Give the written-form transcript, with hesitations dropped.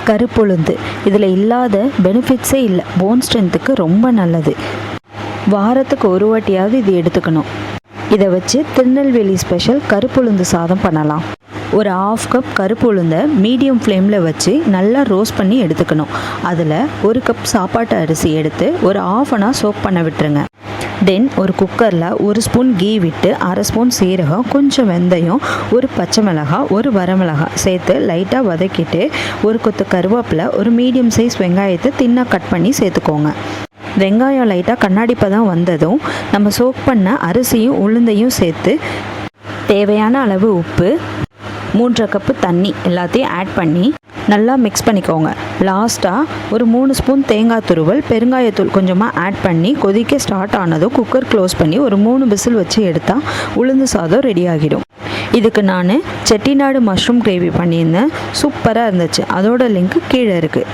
கருப்புளுந்து இதில் இல்லாத பெனிஃபிட்ஸே இல்லை. போன் ஸ்ட்ரென்த்துக்கு ரொம்ப நல்லது. வாரத்துக்கு ஒரு வாட்டியாவது இது எடுத்துக்கணும். இதை வச்சு திருநெல்வேலி ஸ்பெஷல் கருப்புளுந்து சாதம் பண்ணலாம். ஒரு 1/2 கப் கருப்பு உளுந்தை மீடியம் ஃப்ளேமில் வச்சு நல்லா ரோஸ்ட் பண்ணி எடுத்துக்கணும். அதில் 1 கப் சாப்பாட்டு அரிசி எடுத்து ஒரு 1/2 அன் ஹவர் சோக் பண்ண விட்டுருங்க. தென் ஒரு குக்கரில் 1 ஸ்பூன் கீ விட்டு 1/2 ஸ்பூன் சீரகம், கொஞ்சம் வெந்தயம், 1 பச்சை மிளகாய், 1 வரமிளகாய் சேர்த்து லைட்டாக வதக்கிட்டு 1 கொத்து கருவேப்பிலை, ஒரு மீடியம் சைஸ் வெங்காயத்தை தின்னாக கட் பண்ணி சேர்த்துக்கோங்க. வெங்காயம் லைட்டாக கண்ணாடி பதம் வந்ததும் நம்ம சோக் பண்ண அரிசியும் உளுந்தையும் சேர்த்து தேவையான அளவு உப்பு, 3 கப்பு தண்ணி எல்லாத்தையும் ஆட் பண்ணி நல்லா மிக்ஸ் பண்ணிக்கோங்க. லாஸ்ட்டாக ஒரு 3 ஸ்பூன் தேங்காய் துருவல், பெருங்காயத்தூள் கொஞ்சமாக ஆட் பண்ணி கொதிக்க ஸ்டார்ட் ஆனதும் குக்கர் க்ளோஸ் பண்ணி ஒரு 3 விசில் வச்சு எடுத்தால் உளுந்து சாதம் ரெடி ஆகிடும். இதுக்கு நான் செட்டிநாடு மஷ்ரூம் கிரேவி பண்ணியிருந்தேன். சூப்பராக இருந்துச்சு. அதோட லிங்க் கீழே இருக்குது.